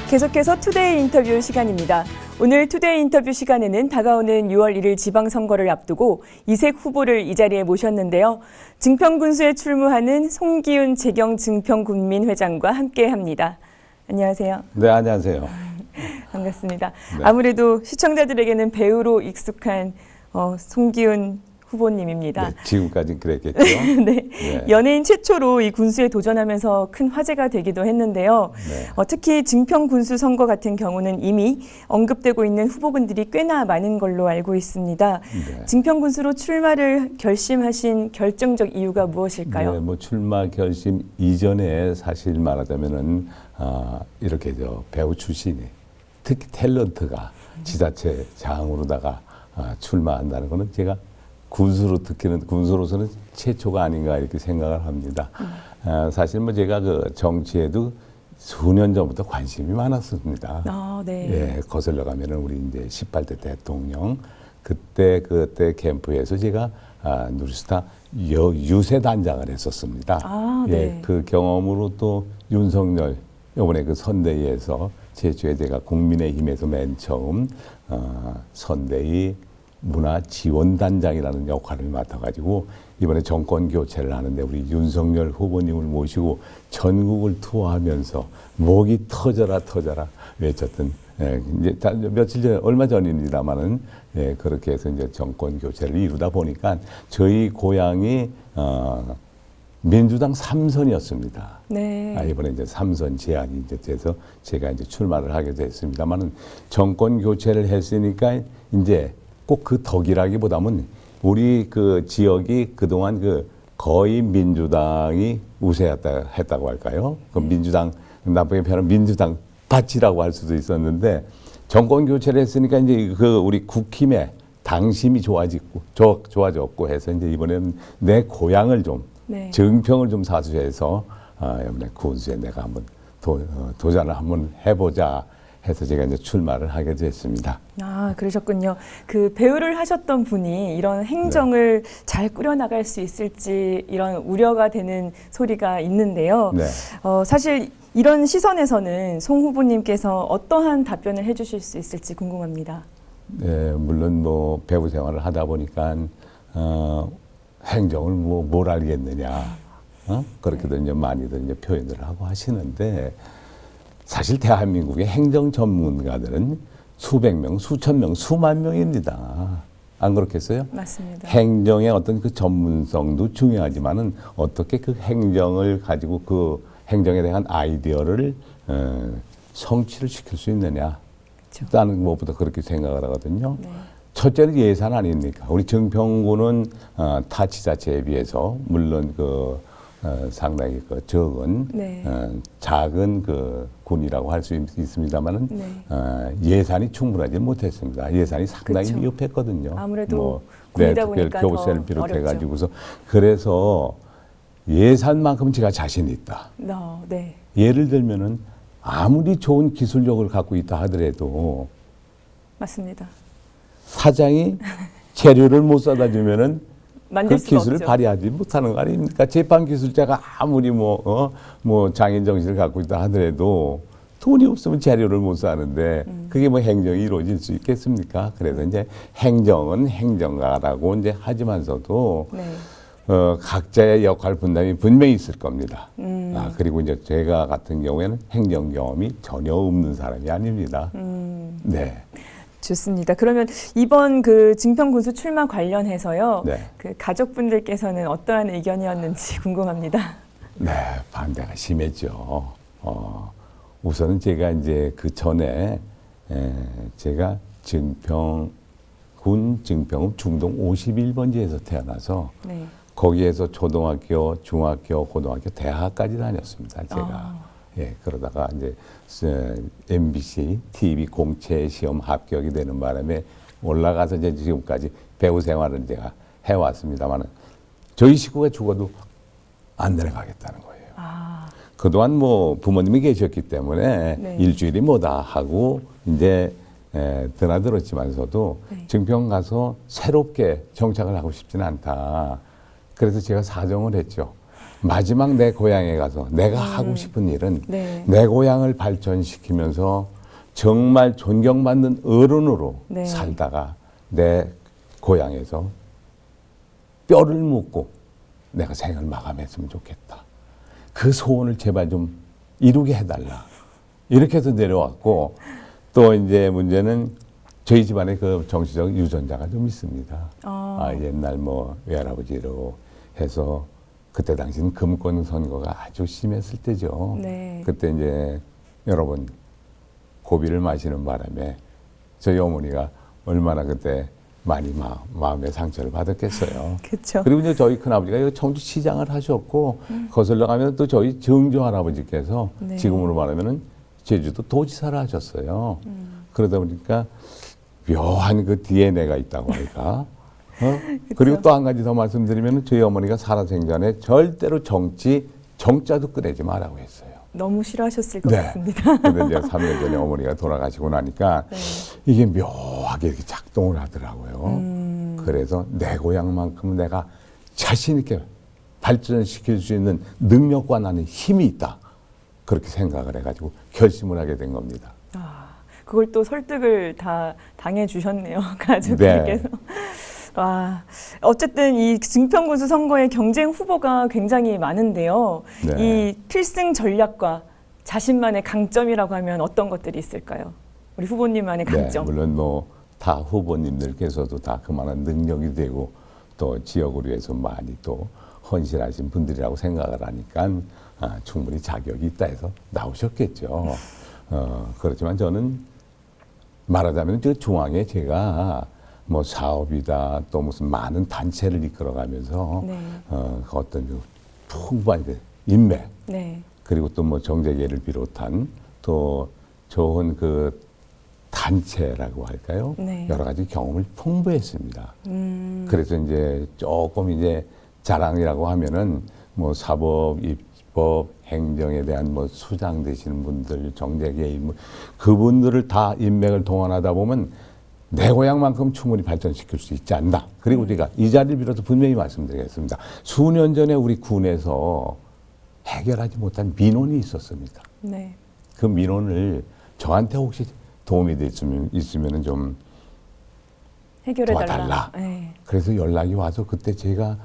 계속해서 투데이 인터뷰 시간입니다. 오늘 투데이 인터뷰 시간에는 다가오는 6월 1일 지방선거를 앞두고 이색 후보를 이 자리에 모셨는데요. 증평군수에 출무하는 송기훈 재경 증평군민회장과 함께합니다. 안녕하세요. 네, 안녕하세요. 반갑습니다. 네. 아무래도 시청자들에게는 배우로 익숙한 송기훈 후보님입니다. 네, 지금까지는 그랬겠죠. 네. 네. 연예인 최초로 이 군수에 도전하면서 큰 화제가 되기도 했는데요. 네. 특히 증평 군수 선거 같은 경우는 이미 언급되고 있는 후보군들이 꽤나 많은 걸로 알고 있습니다. 네. 증평 군수로 출마를 결심하신 결정적 이유가 무엇일까요? 네, 뭐 출마 결심 이전에 사실 말하자면은 이렇게 배우 출신이 특히 탤런트가 지자체 장으로다가 출마한다는 거는 제가 군수로서는 최초가 아닌가 이렇게 생각을 합니다. 사실 뭐 제가 그 정치에도 수년 전부터 관심이 많았습니다. 네. 예, 거슬러 가면은 우리 이제 18대 대통령 그때 캠프에서 제가 누리스타 유세 단장을 했었습니다. 네. 예, 그 경험으로 또 윤석열 이번에 그 선대위에서 제주에 제가 국민의힘에서 맨 처음 선대위 문화지원단장이라는 역할을 맡아가지고 이번에 정권 교체를 하는데 우리 윤석열 후보님을 모시고 전국을 투어하면서 목이 터져라 외쳤던 이제 며칠 전 얼마 전입니다만은 그렇게 해서 이제 정권 교체를 이루다 보니까 저희 고향이 민주당 3선이었습니다. 네. 이번에 이제 3선 제안이 이제 돼서 제가 이제 출마를 하게 됐습니다만은 정권 교체를 했으니까 이제 꼭 그 덕이라기보다는 우리 그 지역이 그동안 거의 민주당이 우세했다고 할까요? 그 민주당, 나쁘게 표현하면 민주당 밭이라고 할 수도 있었는데 정권 교체를 했으니까 이제 우리 국힘의 당심이 좋아졌고 해서 이제 이번에는 내 고향을 좀 네. 증평을 좀 사수해서 이번에 군수에 내가 한번 도전을 한번 해보자 해서 제가 이제 출마를 하게 됐습니다. 그러셨군요. 그 배우를 하셨던 분이 이런 행정을 잘 꾸려나갈 수 있을지 이런 우려가 되는 소리가 있는데요. 네. 사실 이런 시선에서는 송 후보님께서 어떠한 답변을 해주실 수 있을지 궁금합니다. 네, 물론 뭐 배우 생활을 하다 보니까 행정을 뭘 알겠느냐, 그렇게들 이제 많이들 이제 표현을 하고 하시는데. 사실 대한민국의 행정 전문가들은 수백 명, 수천 명, 수만 명입니다. 안 그렇겠어요? 맞습니다. 행정의 어떤 그 전문성도 중요하지만은 어떻게 그 행정을 가지고 그 행정에 대한 아이디어를 성취를 시킬 수 있느냐. 그렇죠. 다른 것보다 그렇게 생각을 하거든요. 네. 첫째는 예산 아닙니까? 우리 증평군은 타 지자체에 비해서 물론 상당히 적은 네. 작은 군이라고 할 수 있습니다만은 네. 예산이 충분하지 못했습니다. 예산이 상당히 그쵸. 미흡했거든요. 아무래도 군이다 보니까 교부세를 더 비롯해가지고서 그래서 예산만큼 제가 자신이 있다. 네. 예를 들면은 아무리 좋은 기술력을 갖고 있다 하더라도 맞습니다. 사장이 재료를 못 사다 주면은 만들 그 수가 기술을 없죠. 발휘하지 못하는 거 아닙니까? 재판 기술자가 아무리 뭐 장인 정신을 갖고 있다 하더라도 돈이 없으면 재료를 못 사는데 그게 뭐 행정이 이루어질 수 있겠습니까? 그래서 이제 행정은 행정가라고 이제 하지만서도 네. 각자의 역할 분담이 분명히 있을 겁니다. 그리고 이제 제가 같은 경우에는 행정 경험이 전혀 없는 사람이 아닙니다. 네. 좋습니다. 그러면 이번 그 증평군수 출마 관련해서요. 네. 그 가족분들께서는 어떠한 의견이었는지 궁금합니다. 네, 반대가 심했죠. 우선은 제가 이제 그 전에 제가 증평군 증평읍 중동 51번지에서 태어나서 네. 거기에서 초등학교, 중학교, 고등학교, 대학까지 다녔습니다. 제가. 예, 그러다가 이제 MBC TV 공채 시험 합격이 되는 바람에 올라가서 이제 지금까지 배우 생활을 제가 해왔습니다만 저희 식구가 죽어도 안 내려가겠다는 거예요. 그동안 뭐 부모님이 계셨기 때문에 네. 일주일이 뭐다 하고 이제 드나들었지만서도 네. 증평 가서 새롭게 정착을 하고 싶지는 않다. 그래서 제가 사정을 했죠. 마지막 내 고향에 가서 내가 하고 싶은 일은 네. 내 고향을 발전시키면서 정말 존경받는 어른으로 네. 살다가 내 고향에서 뼈를 묻고 내가 생을 마감했으면 좋겠다. 그 소원을 제발 좀 이루게 해달라. 이렇게 해서 내려왔고, 또 이제 문제는 저희 집안에 그 정치적 유전자가 좀 있습니다. 옛날 뭐 외할아버지로 해서 그때 당시는 금권 선거가 아주 심했을 때죠. 네. 그때 이제 여러분 고비를 마시는 바람에 저희 어머니가 얼마나 그때 많이 마음의 상처를 받았겠어요. 그렇죠. 그리고 이제 저희 큰아버지가 청주시장을 하셨고 거슬러 가면 또 저희 정조 할아버지께서 네. 지금으로 말하면은 제주도 도지사를 하셨어요. 그러다 보니까 묘한 그 DNA가 있다고 할까. 그리고 또 한 가지 더 말씀드리면 저희 어머니가 살아생전에 절대로 정자도 꺼내지 말라고 했어요. 너무 싫어하셨을 것 네. 같습니다. 근데 이제 3년 전에 어머니가 돌아가시고 나니까 네. 이게 묘하게 이렇게 작동을 하더라고요. 그래서 내 고향만큼 내가 자신 있게 발전시킬 수 있는 능력과 나는 힘이 있다. 그렇게 생각을 해가지고 결심을 하게 된 겁니다. 그걸 또 설득을 다 당해 주셨네요. 가족들께서. 와, 어쨌든 이 증평군수 선거의 경쟁 후보가 굉장히 많은데요. 네. 이 필승 전략과 자신만의 강점이라고 하면 어떤 것들이 있을까요? 우리 후보님만의 강점. 네, 물론 뭐 다 후보님들께서도 다 그만한 능력이 되고 또 지역을 위해서 많이 또 헌신하신 분들이라고 생각을 하니까 충분히 자격이 있다 해서 나오셨겠죠. 그렇지만 저는 말하자면 저 중앙에 제가 뭐 사업이다 또 무슨 많은 단체를 이끌어가면서 네. 어떤 그 풍부한 그 인맥 네. 그리고 또 뭐 정재계를 비롯한 또 좋은 그 단체라고 할까요? 네. 여러 가지 경험을 풍부했습니다. 그래서 이제 조금 이제 자랑이라고 하면은 뭐 사법, 입법, 행정에 대한 뭐 수장 되시는 분들, 정재계 뭐 그분들을 다 인맥을 동원하다 보면 내 고향만큼 충분히 발전시킬 수 있지 않나. 그리고 우리가 이 자리를 빌어서 분명히 말씀드리겠습니다. 수년 전에 우리 군에서 해결하지 못한 민원이 있었습니다. 네. 그 민원을 저한테 혹시 도움이 있으면 좀 해결해달라. 도와달라. 네. 그래서 연락이 와서 그때 제가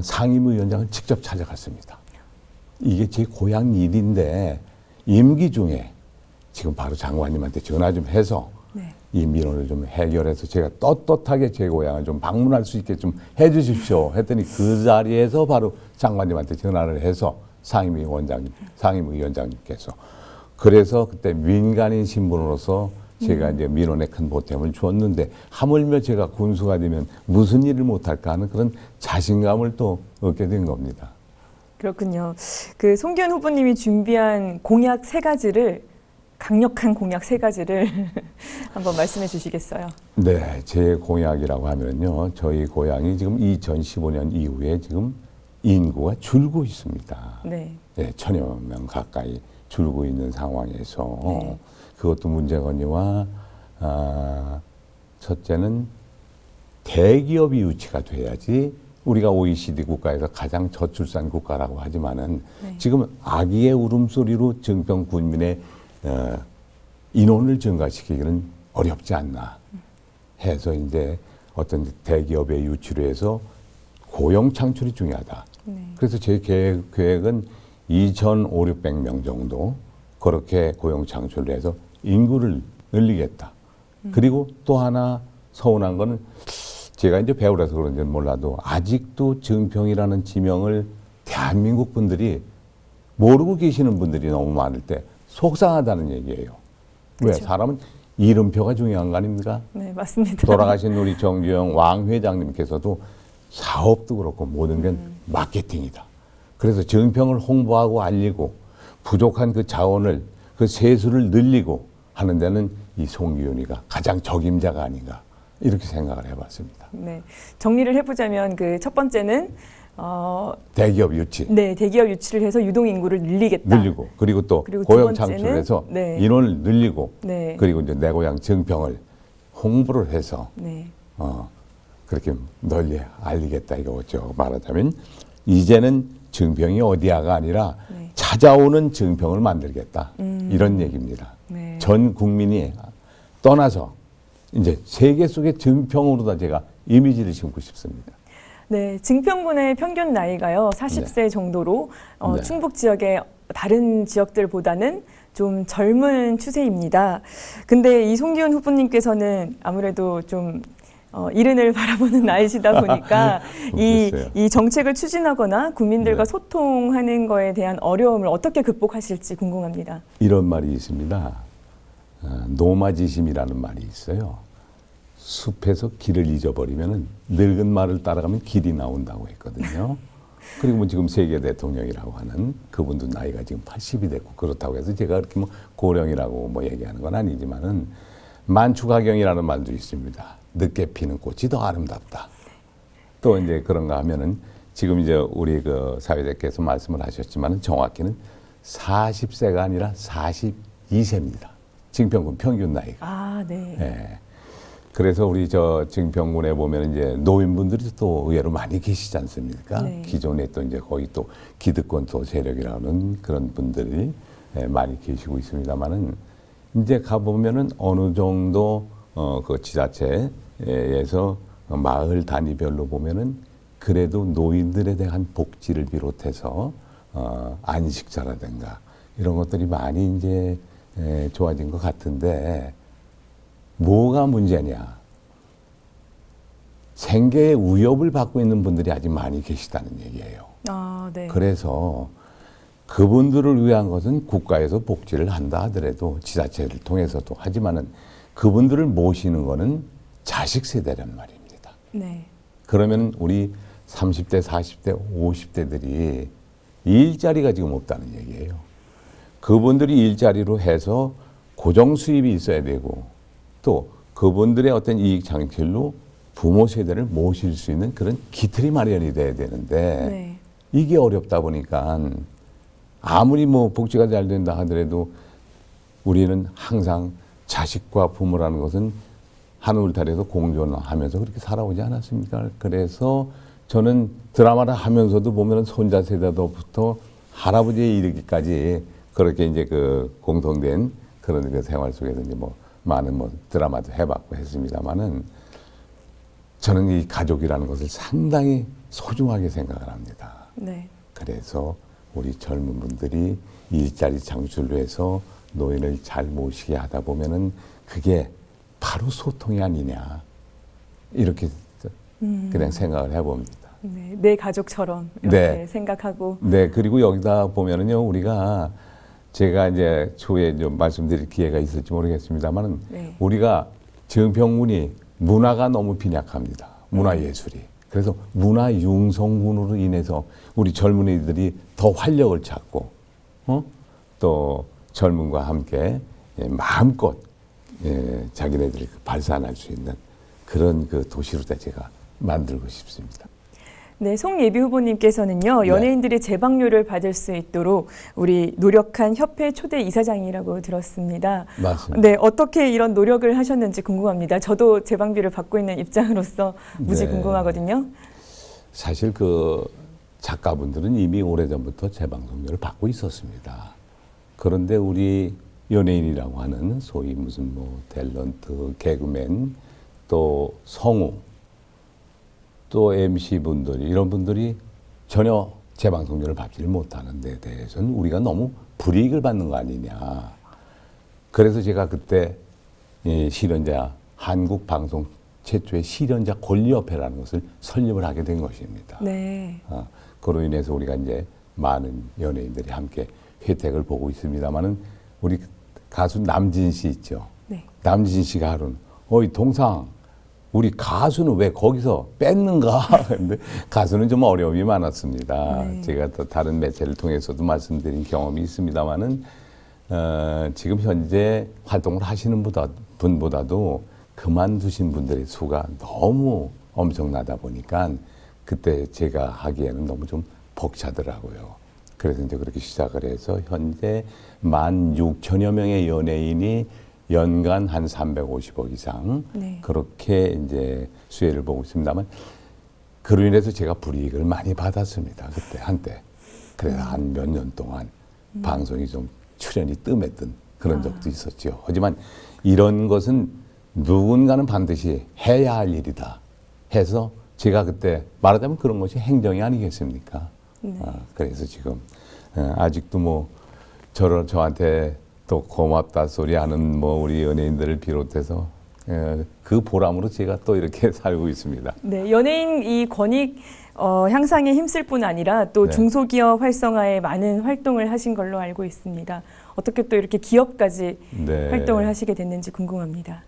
상임위원장을 직접 찾아갔습니다. 이게 제 고향 일인데 임기 중에 지금 바로 장관님한테 전화 좀 해서 네. 이 민원을 좀 해결해서 제가 떳떳하게 제 고향을 좀 방문할 수 있게 좀 해주십시오. 했더니 그 자리에서 바로 장관님한테 전화를 해서 상임위원장님께서 그래서 그때 민간인 신분으로서 제가 이제 민원에 큰 보탬을 주었는데 하물며 제가 군수가 되면 무슨 일을 못할까 하는 그런 자신감을 또 얻게 된 겁니다. 그렇군요. 그 송기현 후보님이 준비한 공약 3가지를 강력한 공약 3가지를 한번 말씀해 주시겠어요? 네, 제 공약이라고 하면요. 저희 고향이 지금 2015년 이후에 지금 인구가 줄고 있습니다. 네. 네, 1000여 명 가까이 줄고 있는 상황에서 네. 그것도 문제거니와 첫째는 대기업이 유치가 돼야지 우리가 OECD 국가에서 가장 저출산 국가라고 하지만은 네. 지금 아기의 울음소리로 증평 군민의 인원을 증가시키기는 어렵지 않나 해서 이제 어떤 대기업의 유치로 해서 고용 창출이 중요하다. 네. 그래서 제 계획은 2,500~600명 정도 그렇게 고용 창출을 해서 인구를 늘리겠다. 그리고 또 하나 서운한 거는 제가 이제 배우라서 그런지는 몰라도 아직도 증평이라는 지명을 대한민국 분들이 모르고 계시는 분들이 너무 많을 때 속상하다는 얘기예요. 왜? 그렇죠. 사람은 이름표가 중요한 거 아닙니까? 네, 맞습니다. 돌아가신 우리 정주영 왕 회장님께서도 사업도 그렇고 모든 게 마케팅이다. 그래서 증평을 홍보하고 알리고 부족한 그 자원을 그 세수를 늘리고 하는 데는 이 송기훈이가 가장 적임자가 아닌가 이렇게 생각을 해봤습니다. 네. 정리를 해보자면 그 첫 번째는 대기업 유치 네, 대기업 유치를 해서 유동 인구를 늘리겠다. 늘리고 그리고 또 그리고 두 고용 번째는 창출해서 네. 인원을 늘리고 네. 그리고 이제 내 고향 증평을 홍보를 해서 네. 그렇게 널리 알리겠다 이거죠. 말하자면 이제는 증평이 어디야가 아니라 네. 찾아오는 증평을 만들겠다. 이런 얘기입니다. 네. 전 국민이 떠나서 이제 세계 속의 증평으로다 제가 이미지를 심고 싶습니다. 네, 증평군의 평균 나이가요 40세 정도로 네. 충북 지역의 다른 지역들보다는 좀 젊은 추세입니다. 근데 이 송기훈 후보님께서는 아무래도 좀 이른을 바라보는 나이시다 보니까 글쎄요. 이 정책을 추진하거나 국민들과 네. 소통하는 거에 대한 어려움을 어떻게 극복하실지 궁금합니다. 이런 말이 있습니다. 노마지심이라는 말이 있어요. 숲에서 길을 잊어버리면 늙은 말을 따라가면 길이 나온다고 했거든요. 그리고 뭐 지금 세계 대통령이라고 하는 그분도 나이가 지금 80이 됐고 그렇다고 해서 제가 그렇게 뭐 고령이라고 뭐 얘기하는 건 아니지만은 만추가경이라는 말도 있습니다. 늦게 피는 꽃이 더 아름답다. 또 이제 그런가 하면은 지금 이제 우리 그 사회자께서 말씀을 하셨지만은 정확히는 40세가 아니라 42세입니다. 증평군 평균 나이가. 아, 네. 예. 그래서 우리 저 증평군에 보면 이제 노인분들이 또 의외로 많이 계시지 않습니까? 네. 기존에 또 이제 거의 또 기득권 또 세력이라는 그런 분들이 많이 계시고 있습니다만은 이제 가보면은 어느 정도 그 지자체에서 마을 단위별로 보면은 그래도 노인들에 대한 복지를 비롯해서 안식처라든가 이런 것들이 많이 이제 좋아진 것 같은데 뭐가 문제냐? 생계의 위협을 받고 있는 분들이 아직 많이 계시다는 얘기예요. 아, 네. 그래서 그분들을 위한 것은 국가에서 복지를 한다 하더라도 지자체를 통해서도 하지만은 그분들을 모시는 거는 자식 세대란 말입니다. 네. 그러면 우리 30대, 40대, 50대들이 일자리가 지금 없다는 얘기예요. 그분들이 일자리로 해서 고정 수입이 있어야 되고 또 그분들의 어떤 이익 창출로 부모 세대를 모실 수 있는 그런 기틀이 마련이 돼야 되는데 네. 이게 어렵다 보니까 아무리 뭐 복지가 잘 된다 하더라도 우리는 항상 자식과 부모라는 것은 하늘탈에서 공존하면서 그렇게 살아오지 않았습니까? 그래서 저는 드라마를 하면서도 보면 손자 세대부터 할아버지에 이르기까지 그렇게 이제 그 공통된 그런 그 생활 속에서 이제 뭐 많은 뭐 드라마도 해봤고 했습니다만은 저는 이 가족이라는 것을 상당히 소중하게 생각을 합니다. 네. 그래서 우리 젊은 분들이 일자리 창출을 해서 노인을 잘 모시게 하다 보면은 그게 바로 소통이 아니냐 이렇게 그냥 생각을 해봅니다. 네. 내 가족처럼 이렇게 네. 생각하고. 네, 그리고 여기다 보면은요 우리가 제가 이제 초에 좀 말씀드릴 기회가 있을지 모르겠습니다만은 네. 우리가 증평군이 문화가 너무 빈약합니다. 문화예술이. 그래서 문화융성군으로 인해서 우리 젊은이들이 더 활력을 찾고 또 젊음과 함께 마음껏 자기네들이 발산할 수 있는 그런 그 도시로 제가 만들고 싶습니다. 네, 송예비 후보님께서는요, 연예인들이 재방류를 받을 수 있도록 우리 노력한 협회 초대 이사장이라고 들었습니다. 맞습니다. 네, 어떻게 이런 노력을 하셨는지 궁금합니다. 저도 재방비를 받고 있는 입장으로서 무지 네. 궁금하거든요. 사실 그 작가분들은 이미 오래전부터 재방송료를 받고 있었습니다. 그런데 우리 연예인이라고 하는 소위 무슨 뭐 탤런트, 개그맨, 또 성우, 또 MC분들 이런 분들이 전혀 재방송료를 받지를 못하는 데 대해서는 우리가 너무 불이익을 받는 거 아니냐. 그래서 제가 그때 이 실현자 한국방송 최초의 실현자 권리협회라는 것을 설립을 하게 된 것입니다. 네. 그로 인해서 우리가 이제 많은 연예인들이 함께 혜택을 보고 있습니다만은 우리 가수 남진 씨 있죠. 네. 남진 씨가 하루는 어이 동상 우리 가수는 왜 거기서 뺐는가? 근데 가수는 좀 어려움이 많았습니다. 네. 제가 또 다른 매체를 통해서도 말씀드린 경험이 있습니다만은 지금 현재 활동을 하시는 분보다도 그만두신 분들의 수가 너무 엄청나다 보니까 그때 제가 하기에는 너무 좀 벅차더라고요. 그래서 이제 그렇게 시작을 해서 현재 16,000여 명의 연예인이 연간 한 350억 이상 네. 그렇게 이제 수혜를 보고 있습니다만 그로 인해서 제가 불이익을 많이 받았습니다. 그때 한때. 그래서 한 몇 년 동안 방송이 좀 출연이 뜸했던 그런 적도 있었죠. 하지만 이런 것은 누군가는 반드시 해야 할 일이다 해서 제가 그때 말하자면 그런 것이 행정이 아니겠습니까? 네. 그래서 지금 아직도 뭐 저한테 또 고맙다 소리 하는 뭐 우리 연예인들을 비롯해서 그 보람으로 제가 또 이렇게 살고 있습니다. 네, 연예인 이 권익 향상에 힘쓸 뿐 아니라 또 네. 중소기업 활성화에 많은 활동을 하신 걸로 알고 있습니다. 어떻게 또 이렇게 기업까지 네. 활동을 하시게 됐는지 궁금합니다.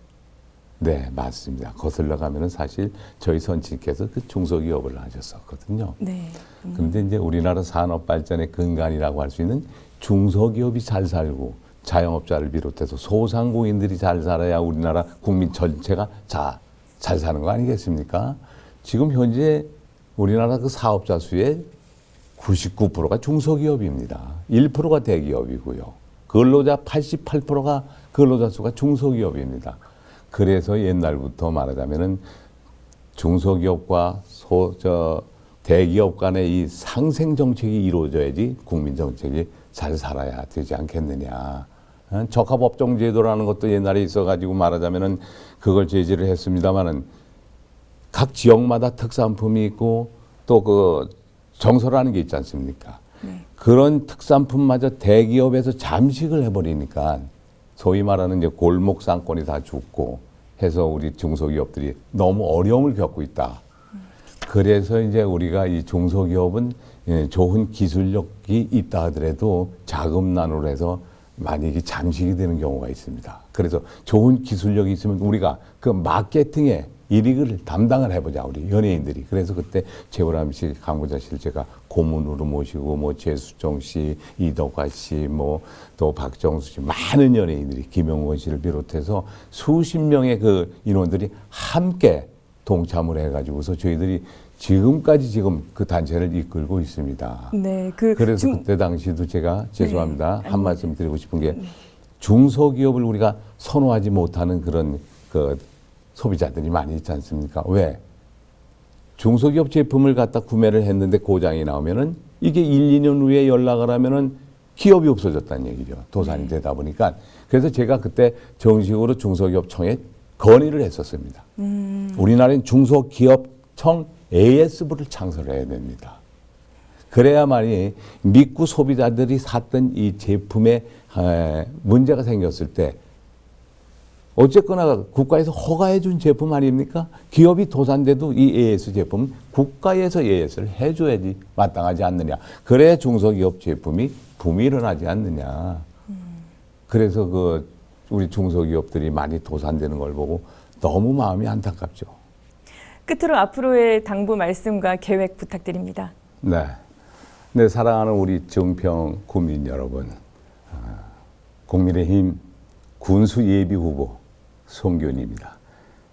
네, 맞습니다. 거슬러 가면은 사실 저희 선친께서 그 중소기업을 하셨었거든요. 네. 그런데 이제 우리나라 산업 발전의 근간이라고 할 수 있는 중소기업이 잘 살고 자영업자를 비롯해서 소상공인들이 잘 살아야 우리나라 국민 전체가 잘 사는 거 아니겠습니까? 지금 현재 우리나라 그 사업자 수의 99%가 중소기업입니다. 1%가 대기업이고요. 근로자 88%가 근로자 수가 중소기업입니다. 그래서 옛날부터 말하자면은 중소기업과 대기업 간의 이 상생 정책이 이루어져야지 국민 정책이 잘 살아야 되지 않겠느냐. 적합업종제도라는 것도 옛날에 있어가지고 말하자면은 그걸 제시를 했습니다마는 각 지역마다 특산품이 있고 또 그 정서라는 게 있지 않습니까? 네. 그런 특산품마저 대기업에서 잠식을 해버리니까 소위 말하는 이제 골목 상권이 다 죽고 해서 우리 중소기업들이 너무 어려움을 겪고 있다. 그래서 이제 우리가 이 중소기업은 좋은 기술력이 있다 하더라도 자금난으로 해서 많이 잠식이 되는 경우가 있습니다. 그래서 좋은 기술력이 있으면 우리가 그 마케팅에 일익을 담당을 해보자, 우리 연예인들이. 그래서 그때 최보람 씨, 강부자 씨를 제가 고문으로 모시고, 뭐 재수정 씨, 이덕화 씨, 뭐 또 박정수 씨, 많은 연예인들이, 김용건 씨를 비롯해서 수십 명의 그 인원들이 함께 동참을 해가지고서 저희들이 지금까지 지금 그 단체를 이끌고 있습니다. 네, 그래서 그때 당시도 제가 죄송합니다. 네. 한 말씀 드리고 싶은 게 중소기업을 우리가 선호하지 못하는 그런 그 소비자들이 많이 있지 않습니까? 왜? 중소기업 제품을 갖다 구매를 했는데 고장이 나오면은 이게 1, 2년 후에 연락을 하면은 기업이 없어졌다는 얘기죠. 도산이 되다 보니까. 그래서 제가 그때 정식으로 중소기업청에 건의를 했었습니다. 우리나라는 중소기업청 AS부를 창설해야 됩니다. 그래야만이 믿고 소비자들이 샀던 이 제품에 문제가 생겼을 때 어쨌거나 국가에서 허가해 준 제품 아닙니까? 기업이 도산돼도 이 AS 제품은 국가에서 AS를 해줘야지 마땅하지 않느냐. 그래야 중소기업 제품이 붐이 일어나지 않느냐. 그래서 그 우리 중소기업들이 많이 도산되는 걸 보고 너무 마음이 안타깝죠. 끝으로 앞으로의 당부 말씀과 계획 부탁드립니다. 네. 네, 사랑하는 우리 정평 국민 여러분, 국민의힘 군수 예비 후보 송기훈입니다.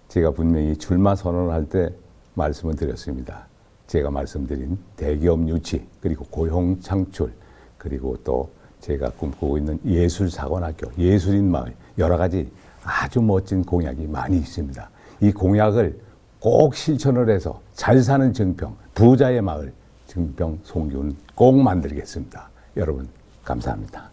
제가 분명히 출마 선언을 할 때 말씀을 드렸습니다. 제가 말씀드린 대기업 유치, 그리고 고용 창출, 그리고 또 제가 꿈꾸고 있는 예술사관학교, 예술인 마을, 여러 가지 아주 멋진 공약이 많이 있습니다. 이 공약을 꼭 실천을 해서 잘 사는 정평, 부자의 마을, 정평 송기훈 꼭 만들겠습니다. 여러분, 감사합니다.